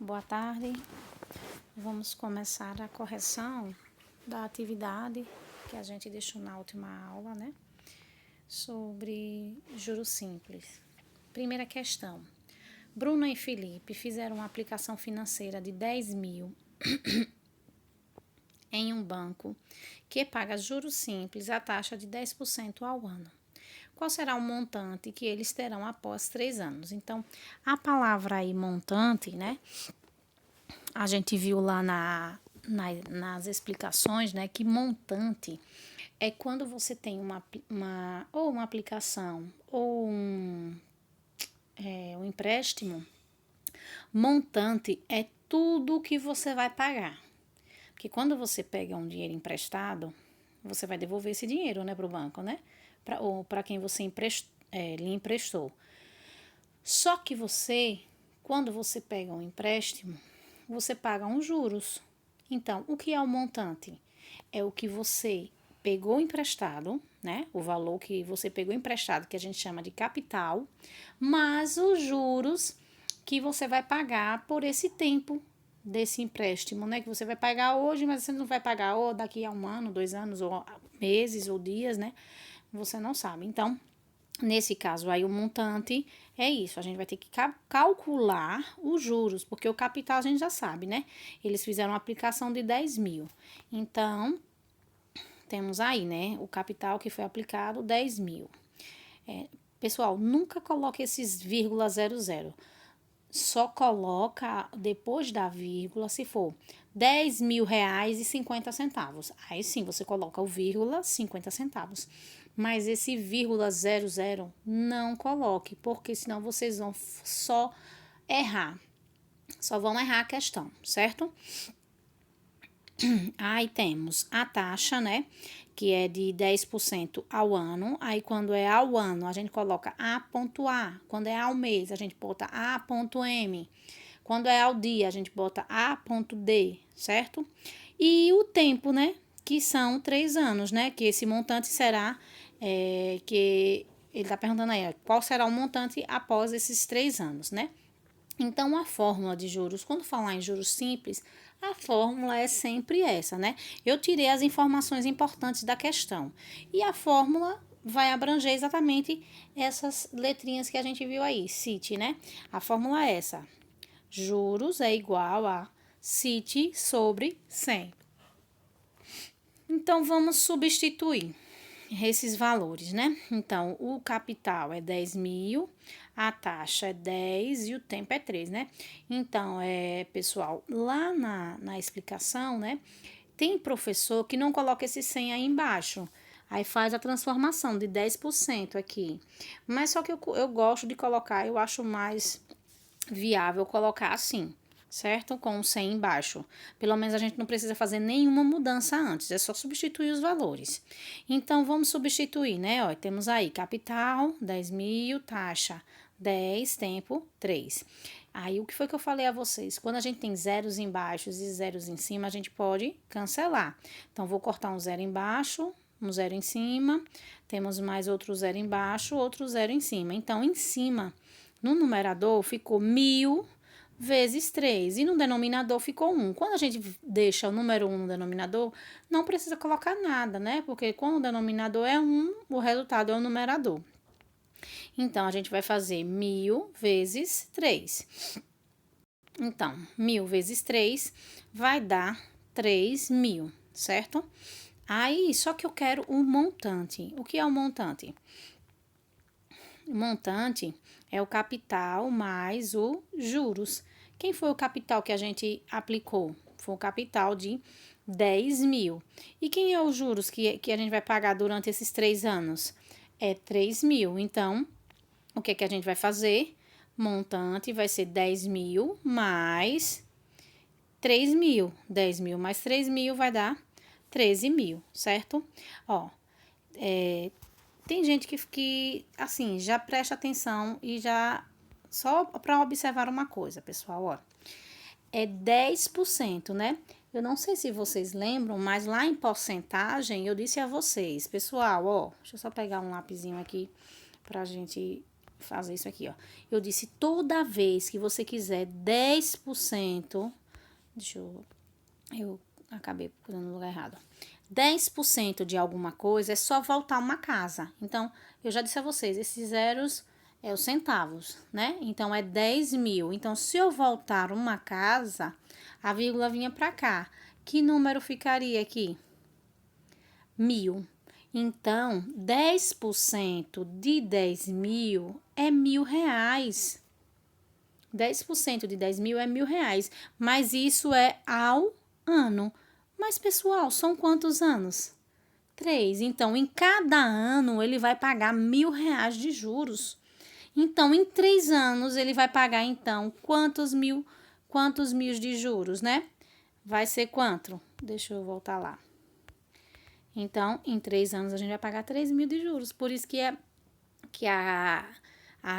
Boa tarde. Vamos começar a correção da atividade que a gente deixou na última aula, né? Sobre juros simples. Primeira questão. Bruna e Felipe fizeram uma aplicação financeira de 10 mil em um banco que paga juros simples a taxa de 10% ao ano. Qual será o montante que eles terão após 3 anos? Então, a palavra aí montante, né? A gente viu lá nas explicações, né, que montante é quando você tem ou uma aplicação ou um empréstimo. Montante é tudo que você vai pagar. Porque quando você pega um dinheiro emprestado, você vai devolver esse dinheiro, né, para o banco, né? Ou para quem você lhe emprestou. Só que quando você pega um empréstimo, você paga uns juros. Então, o que é o montante? É o que você pegou emprestado, né? O valor que você pegou emprestado, que a gente chama de capital, mas os juros que você vai pagar por esse tempo desse empréstimo, né? Que você vai pagar hoje, mas você não vai pagar ou daqui a 1 ano, 2 anos, ou meses, ou dias, né? Você não sabe. Então, nesse caso aí, o montante é isso. A gente vai ter que calcular os juros, porque o capital a gente já sabe, né? Eles fizeram uma aplicação de 10 mil. Então, temos aí, né? O capital que foi aplicado, 10 mil. Pessoal, nunca coloque esses vírgula 00. Só coloca depois da vírgula se for 10 mil reais e 50 centavos. Aí sim, você coloca o vírgula 50 centavos. Mas esse vírgula 00 não coloque, porque senão vocês vão só errar. Só vão errar a questão, certo? Aí temos a taxa, né? Que é de 10% ao ano. Aí, quando é ao ano, a gente coloca A.A. Quando é ao mês, a gente bota A.M. Quando é ao dia, a gente bota A.D, certo? E o tempo, né? Que são 3 anos, né? Que esse montante será, que ele tá perguntando aí, qual será o montante após esses 3 anos, né? Então, a fórmula de juros, quando falar em juros simples, a fórmula é sempre essa, né? Eu tirei as informações importantes da questão. E a fórmula vai abranger exatamente essas letrinhas que a gente viu aí, CIT, né? A fórmula é essa. Juros é igual a CIT sobre 100. Então, vamos substituir esses valores, né? Então, o capital é 10 mil, a taxa é 10 e o tempo é 3, né? Então, pessoal, lá na explicação, né? Tem professor que não coloca esse 100 aí embaixo. Aí faz a transformação de 10% aqui. Mas só que eu gosto de colocar, eu acho mais viável colocar assim, certo? Com o 100 embaixo. Pelo menos a gente não precisa fazer nenhuma mudança antes, é só substituir os valores. Então, vamos substituir, né? Ó, temos aí capital, 10 mil, taxa 10, tempo 3. Aí, o que foi que eu falei a vocês? Quando a gente tem zeros embaixo e zeros em cima, a gente pode cancelar. Então, vou cortar um zero embaixo, um zero em cima, temos mais outro zero embaixo, outro zero em cima. Então, em cima, no numerador, ficou 1000 vezes 3 e no denominador ficou 1. Quando a gente deixa o número 1 no denominador, não precisa colocar nada, né? Porque quando o denominador é 1, o resultado é o numerador. Então, a gente vai fazer 1000 vezes 3. Então, 1000 vezes 3 vai dar 3.000, certo? Aí, só que eu quero o montante. O que é o montante? O montante é o capital mais os juros. Quem foi o capital que a gente aplicou? Foi o capital de 10 mil. E quem é os juros que a gente vai pagar durante esses 3 anos? É 3 mil. Então, o que a gente vai fazer? Montante vai ser 10 mil mais 3 mil. 10 mil mais 3 mil vai dar 13 mil, certo? Ó, tem gente que, assim, já presta atenção e já... Só para observar uma coisa, pessoal, ó. É 10%, né? Eu não sei se vocês lembram, mas lá em porcentagem eu disse a vocês, pessoal, ó. Deixa eu só pegar um lapisinho aqui pra gente fazer isso aqui, ó. Eu disse toda vez que você quiser 10%, eu acabei pulando no lugar errado. 10% de alguma coisa é só voltar uma casa. Então, eu já disse a vocês, esses zeros é os centavos, né? Então, é 10.000. Então, se eu voltar uma casa, a vírgula vinha para cá. Que número ficaria aqui? 1.000. Então, 10% de 10.000 é R$ 1.000. 10% de 10.000 é R$ 1.000, mas isso é ao ano. Mas, pessoal, são quantos anos? 3. Então, em cada ano, ele vai pagar R$ 1.000 de juros. Então, em 3 anos, ele vai pagar, então, quantos mil de juros, né? Vai ser quanto? Deixa eu voltar lá. Então, em 3 anos, a gente vai pagar 3.000 de juros. Por isso que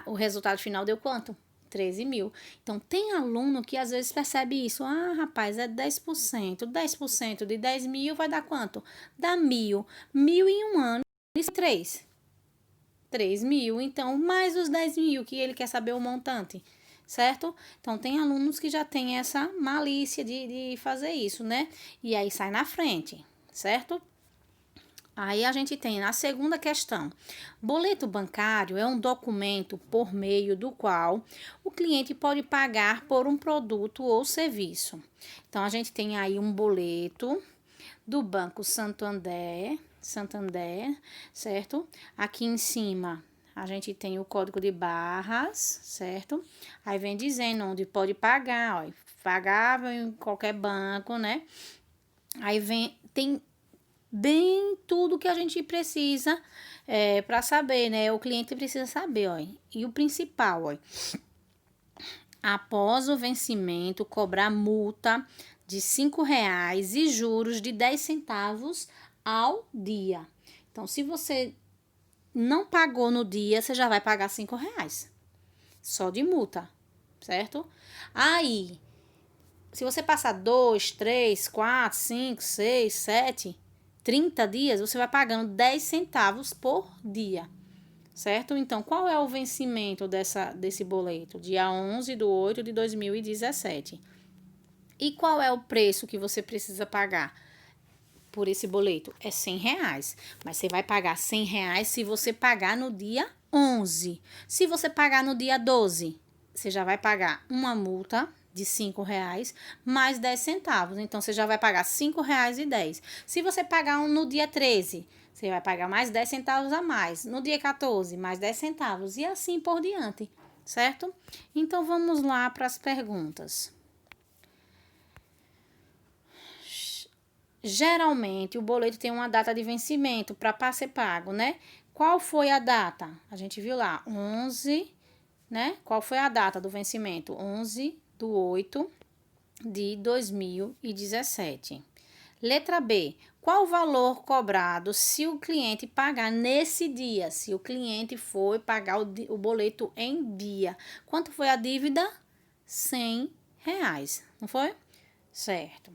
o resultado final deu quanto? 13.000. Então, tem aluno que às vezes percebe isso. Ah, rapaz, é 10%. 10% de 10.000 vai dar quanto? Dá 1.000. 1.000 em um ano, isso é 3.000. Então, mais os 10.000 que ele quer saber o montante, certo? Então, tem alunos que já têm essa malícia de fazer isso, né? E aí sai na frente, certo? Aí a gente tem na segunda questão, boleto bancário é um documento por meio do qual o cliente pode pagar por um produto ou serviço. Então, a gente tem aí um boleto do Banco Santander, certo? Aqui em cima a gente tem o código de barras, certo? Aí vem dizendo onde pode pagar, ó, pagável em qualquer banco, né? Aí tem bem tudo que a gente precisa para saber, né? O cliente precisa saber, ó. E o principal, ó. Após o vencimento, cobrar multa de R$ 5 e juros de 10 centavos ao dia. Então, se você não pagou no dia, você já vai pagar R$ 5. Só de multa, certo? Aí, se você passar 2, 3, 4, 5, 6, 7... 30 dias, você vai pagando 10 centavos por dia, certo? Então, qual é o vencimento desse boleto? Dia 11/8/2017. E qual é o preço que você precisa pagar por esse boleto? É R$ 100, mas você vai pagar R$ 100 se você pagar no dia 11. Se você pagar no dia 12, você já vai pagar uma multa de R$ 5 mais 10 centavos. Então, você já vai pagar R$ 5,10. Se você pagar no dia 13, você vai pagar mais 10 centavos a mais. No dia 14, mais 10 centavos. E assim por diante, certo? Então, vamos lá para as perguntas. Geralmente, o boleto tem uma data de vencimento para ser pago, né? Qual foi a data? A gente viu lá, 11, né? Qual foi a data do vencimento? 11/8/2017. Letra B. Qual o valor cobrado se o cliente pagar nesse dia? Se o cliente for pagar o boleto em dia. Quanto foi a dívida? R$ 100, não foi? Certo.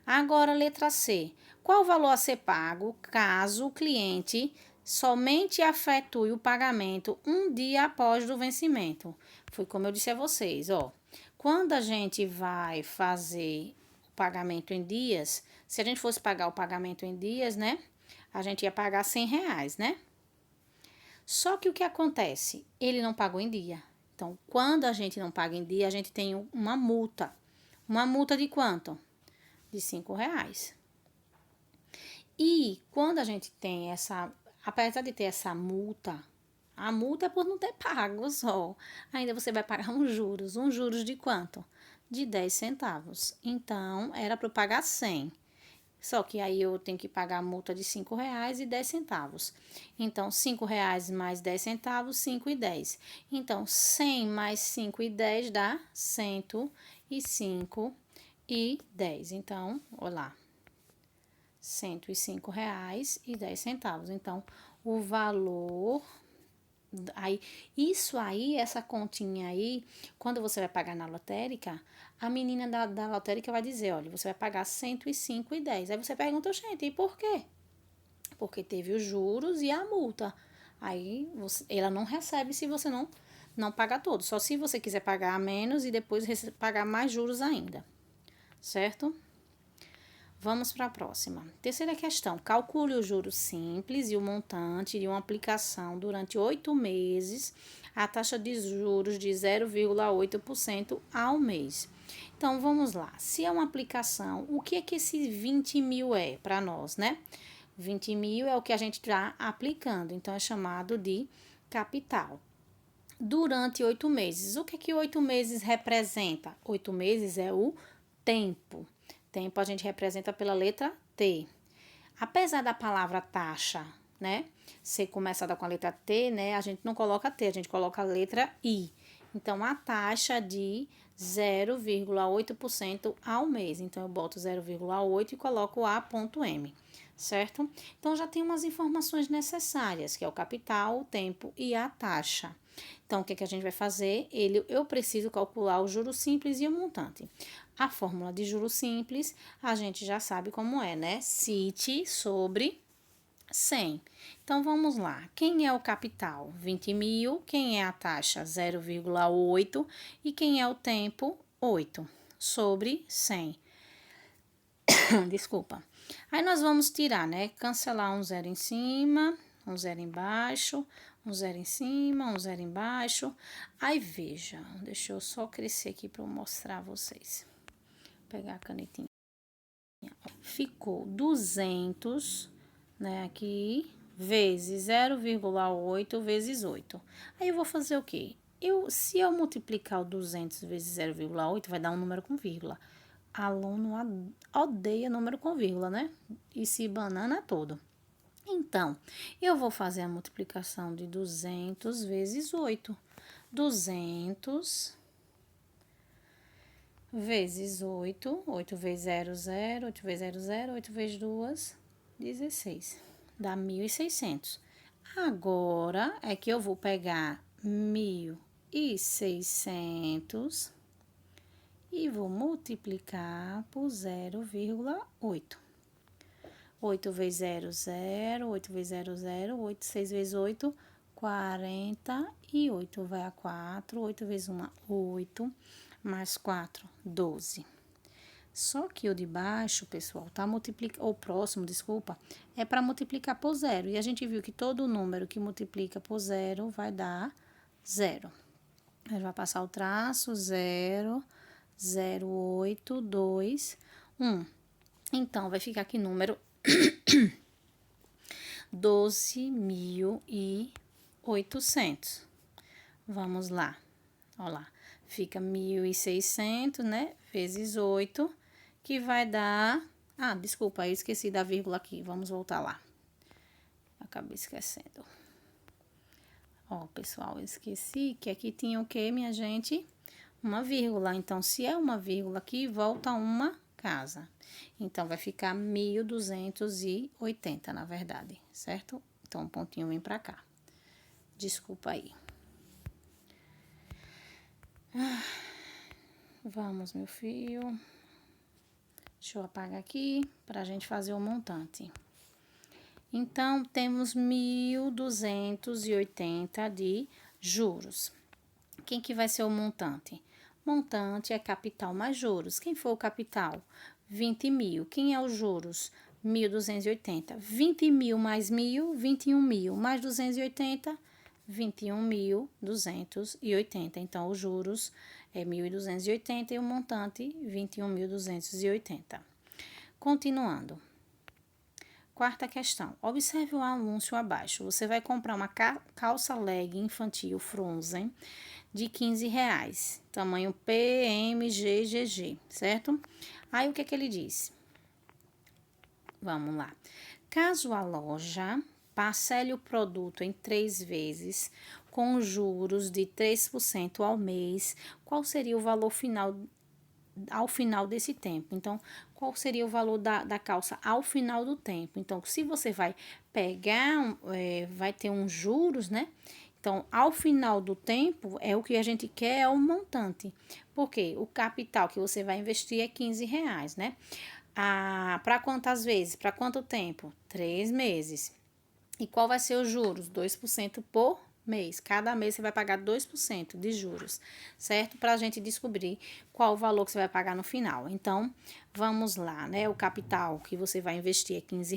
Agora, letra C. Qual o valor a ser pago caso o cliente somente efetue o pagamento um dia após o vencimento? Foi como eu disse a vocês, ó. Quando a gente vai fazer o pagamento em dias, se a gente fosse pagar o pagamento em dias, né? A gente ia pagar R$ 100, né? Só que o que acontece? Ele não pagou em dia. Então, quando a gente não paga em dia, a gente tem uma multa. Uma multa de quanto? De R$ 5. E quando a gente tem apesar de ter essa multa, a multa é por não ter pago só. Ainda você vai pagar uns juros de quanto? De 10 centavos. Então, era para eu pagar 100. Só que aí eu tenho que pagar a multa de R$ 5,10. Então, R$ 5 mais 10 centavos, 5,10. Então, 100 mais 5,10 dá 105,10. Então, olha lá. R$ 105,10. Então, o valor... essa continha aí, quando você vai pagar na lotérica, a menina da lotérica vai dizer, olha, você vai pagar 105,10. Aí você pergunta, gente, e por quê? Porque teve os juros e a multa. Aí ela não recebe se você não pagar todo. Só se você quiser pagar menos e depois pagar mais juros ainda, certo? Vamos para a próxima. Terceira questão. Calcule o juros simples e o montante de uma aplicação durante 8 meses, a taxa de juros de 0,8% ao mês. Então, vamos lá. Se é uma aplicação, o que é que esse 20 mil é para nós, né? 20 mil é o que a gente está aplicando, então é chamado de capital. Durante 8 meses. O que é que 8 meses representa? 8 meses é o tempo. Tempo a gente representa pela letra T. Apesar da palavra taxa, né, ser começada com a letra T, né, a gente não coloca T, a gente coloca a letra I. Então, a taxa de 0,8% ao mês. Então, eu boto 0,8 e coloco A.M, certo? Então, já tem umas informações necessárias, que é o capital, o tempo e a taxa. Então, o que a gente vai fazer? Eu preciso calcular o juro simples e o montante. A fórmula de juros simples, a gente já sabe como é, né? CIT sobre 100. Então, vamos lá. Quem é o capital? 20 mil. Quem é a taxa? 0,8. E quem é o tempo? 8 sobre 100. Desculpa. Aí, nós vamos tirar, né? Cancelar um zero em cima, um zero embaixo, um zero em cima, um zero embaixo. Aí, veja. Deixa eu só crescer aqui para eu mostrar a vocês. Vou pegar a canetinha. Ficou 200, né, aqui, vezes 0,8 vezes 8. Aí, eu vou fazer o quê? Se eu multiplicar o 200 vezes 0,8, vai dar um número com vírgula. Aluno odeia número com vírgula, né? E se banana todo. Então, eu vou fazer a multiplicação de 200 vezes 8. 200 vezes 8. 8 vezes 0, 0. 8 vezes 0, 0. 8 vezes 2, 16. Dá 1.600. Agora, é que eu vou pegar 1.600 e vou multiplicar por 0,8. 8 vezes 0, 0. 8 vezes 0, 0. 8, 6 vezes 8, 48. Vai a 4. 8 vezes 1, 8. Mais 4, 12. Só que o de baixo, pessoal, tá multiplicando, o próximo, desculpa, é para multiplicar por 0. E a gente viu que todo número que multiplica por 0 vai dar 0. A gente vai passar o traço, 0, 0, 8, 2, 1. Então, vai ficar aqui número 12.800. Vamos lá. Olha lá. Fica 1.600, né? Vezes 8, que vai dar... Ah, desculpa, eu esqueci da vírgula aqui. Vamos voltar lá. Acabei esquecendo. Ó, pessoal, eu esqueci que aqui tinha o quê, minha gente? Uma vírgula. Então, se é uma vírgula aqui, volta uma casa. Então, vai ficar 1.280, na verdade, certo? Então, um pontinho vem pra cá. Desculpa aí. Vamos, meu filho. Deixa eu apagar aqui pra gente fazer o montante. Então, temos 1.280 de juros. Quem que vai ser o montante? Montante é capital mais juros. Quem foi o capital? 20 mil. Quem é os juros? 1.280. 20 mil mais 1.000, 21 mil. Mais 280, 21.280. Então, os juros é 1.280 e o montante 21.280. Continuando. Quarta questão. Observe o anúncio abaixo. Você vai comprar uma calça leg infantil Frozen de R$15, tamanho PMGGG, certo? Aí, o que ele diz? Vamos lá. Caso a loja parcele o produto em 3 vezes, com juros de 3% ao mês, qual seria o valor final ao final desse tempo? Então, qual seria o valor da calça ao final do tempo? Então, se você vai pegar, vai ter uns juros, né? Então, ao final do tempo, o que a gente quer é o montante. Porque o capital que você vai investir é R$15, né? Para quantas vezes? Para quanto tempo? 3 meses. E qual vai ser os juros? 2% por mês. Cada mês você vai pagar 2% de juros, certo? Para a gente descobrir qual o valor que você vai pagar no final. Então, vamos lá, né? O capital que você vai investir é R$ 15.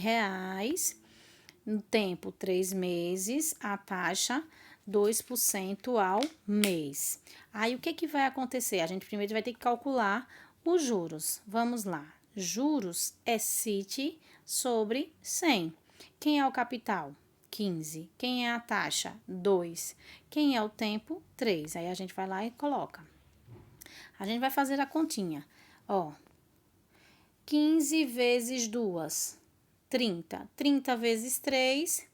No tempo, 3 meses, a taxa 2% ao mês. Aí, o que que vai acontecer? A gente primeiro vai ter que calcular os juros. Vamos lá. Juros é CIT sobre 100. Quem é o capital? 15. Quem é a taxa? 2. Quem é o tempo? 3. Aí, a gente vai lá e coloca. A gente vai fazer a continha. Ó, 15 vezes 2, 30. 30 vezes 3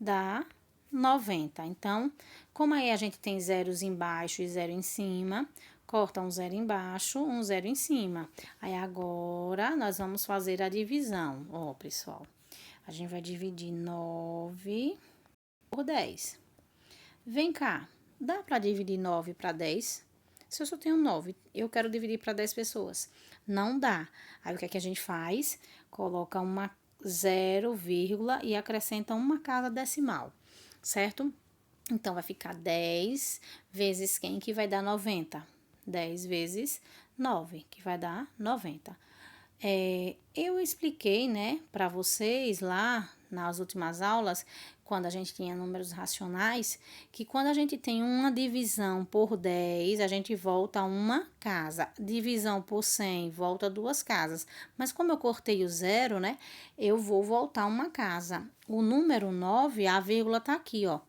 dá 90. Então, como aí a gente tem zeros embaixo e zero em cima, corta um zero embaixo, um zero em cima. Aí, agora, nós vamos fazer a divisão. Ó, pessoal, a gente vai dividir 9 por 10. Vem cá, dá para dividir 9 para 10? Se eu só tenho 9, eu quero dividir para 10 pessoas. Não dá. Aí, o que é que a gente faz? Coloca uma 0, e acrescenta uma casa decimal, certo? Então, vai ficar 10 vezes quem? Que vai dar 90. 10 vezes 9, que vai dar 90. Eu expliquei, né, para vocês lá nas últimas aulas, quando a gente tinha números racionais, que quando a gente tem uma divisão por 10, a gente volta uma casa. Divisão por 100, volta duas casas. Mas como eu cortei o zero, né, eu vou voltar uma casa. O número 9, a vírgula tá aqui, ó.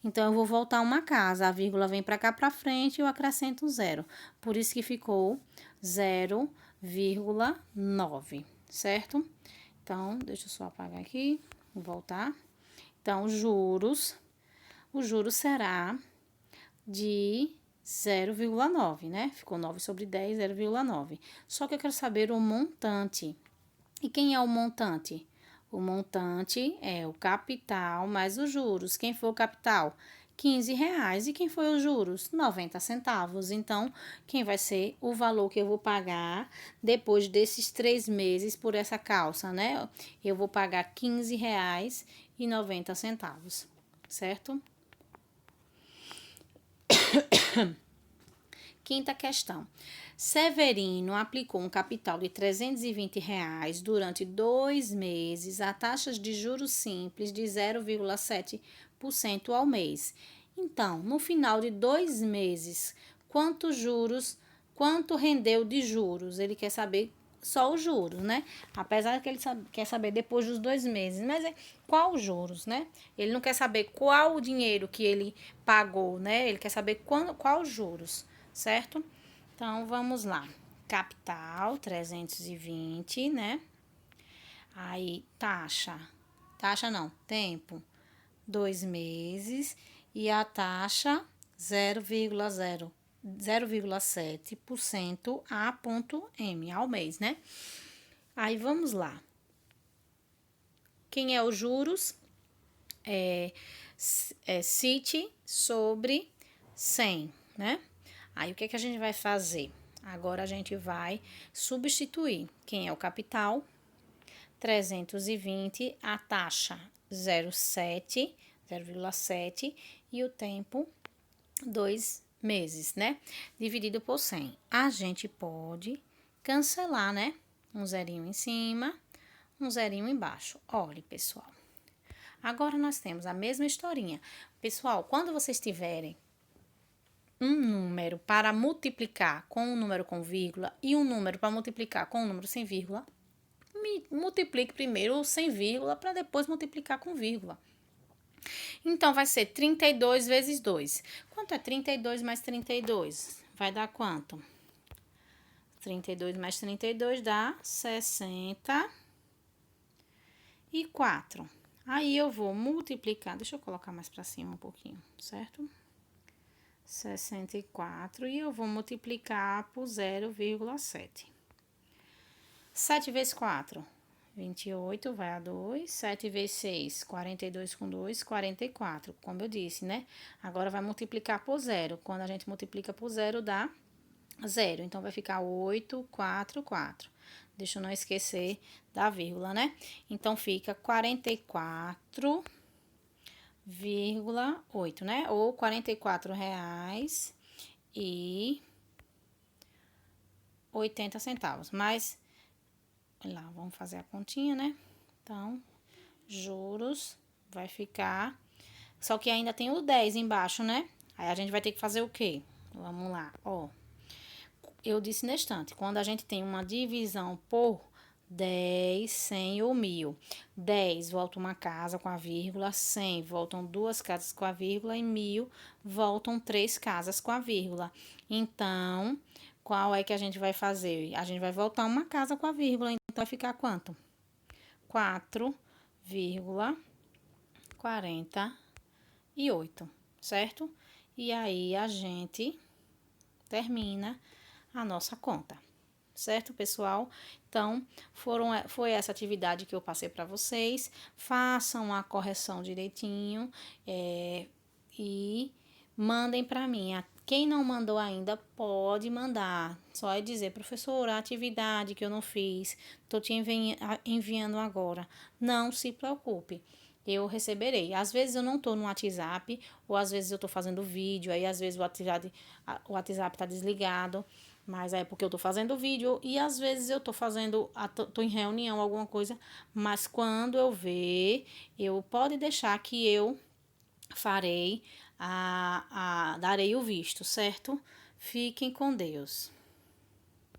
Então, eu vou voltar uma casa, a vírgula vem para cá para frente e eu acrescento um zero. Por isso que ficou 0,9, certo? Então, deixa eu só apagar aqui, voltar. Então, o juros será de 0,9, né? Ficou 9 sobre 10, 0,9. Só que eu quero saber o montante. E quem é o montante? O montante é o capital mais os juros. Quem foi o capital? R$ 15. E quem foi os juros? 90 centavos. Então, quem vai ser o valor que eu vou pagar depois desses 3 meses por essa calça, né? Eu vou pagar R$ 15,90, certo? Quinta questão. Severino aplicou um capital de R$ 320 durante 2 meses a taxas de juros simples de 0,7% ao mês. Então, no final de 2 meses, quanto rendeu de juros? Ele quer saber só os juros, né? Apesar que ele quer saber depois dos 2 meses, mas qual os juros, né? Ele não quer saber qual o dinheiro que ele pagou, né? Ele quer saber qual os juros, certo? Então, vamos lá. Capital, 320, né? Aí, taxa não, tempo, 2 meses. E a taxa, 0,7% a ponto M, ao mês, né? Aí, vamos lá. Quem é os juros? CIT sobre 100, né? Aí, o que que a gente vai fazer? Agora, a gente vai substituir. Quem é o capital? 320, a taxa 0,7 e o tempo 2 meses, né? Dividido por 100. A gente pode cancelar, né? Um zerinho em cima, um zerinho embaixo. Olha, pessoal. Agora, nós temos a mesma historinha. Pessoal, quando vocês tiverem um número para multiplicar com um número com vírgula e um número para multiplicar com um número sem vírgula, multiplique primeiro o sem vírgula para depois multiplicar com vírgula. Então, vai ser 32 vezes 2. Quanto é 32 mais 32? Vai dar quanto? 32 mais 32 dá 64. Aí, eu vou multiplicar, deixa eu colocar mais para cima um pouquinho, certo? 64 e eu vou multiplicar por 0,7. 7 vezes 4, 28, vai a 2. 7 vezes 6, 42 com 2, 44, como eu disse, né? Agora, vai multiplicar por 0. Quando a gente multiplica por 0, dá 0. Então, vai ficar 8, 4, 4. Deixa eu não esquecer da vírgula, né? Então, fica 44 4,8, né? Ou R$ 44,80. Mas, olha lá, vamos fazer a continha, né? Então, juros vai ficar... Só que ainda tem o 10 embaixo, né? Aí a gente vai ter que fazer o quê? Vamos lá, ó. Eu disse na estante, quando a gente tem uma divisão por 10, 100 ou 1.000. 10 volta uma casa com a vírgula, 100 voltam duas casas com a vírgula e 1.000 voltam três casas com a vírgula. Então, qual é que a gente vai fazer? A gente vai voltar uma casa com a vírgula, então vai ficar quanto? 4,48, certo? E aí a gente termina a nossa conta, certo, pessoal? Então, foi essa atividade que eu passei para vocês. Façam a correção direitinho e mandem para mim. Quem não mandou ainda, pode mandar. Só é dizer, professora, a atividade que eu não fiz, estou te enviando agora. Não se preocupe. Eu receberei. Às vezes eu não estou no WhatsApp, ou às vezes eu estou fazendo vídeo, aí às vezes o WhatsApp tá desligado, mas é porque eu tô fazendo vídeo e às vezes eu tô tô em reunião, alguma coisa, mas quando eu ver, eu pode deixar que eu farei darei o visto, certo? Fiquem com Deus.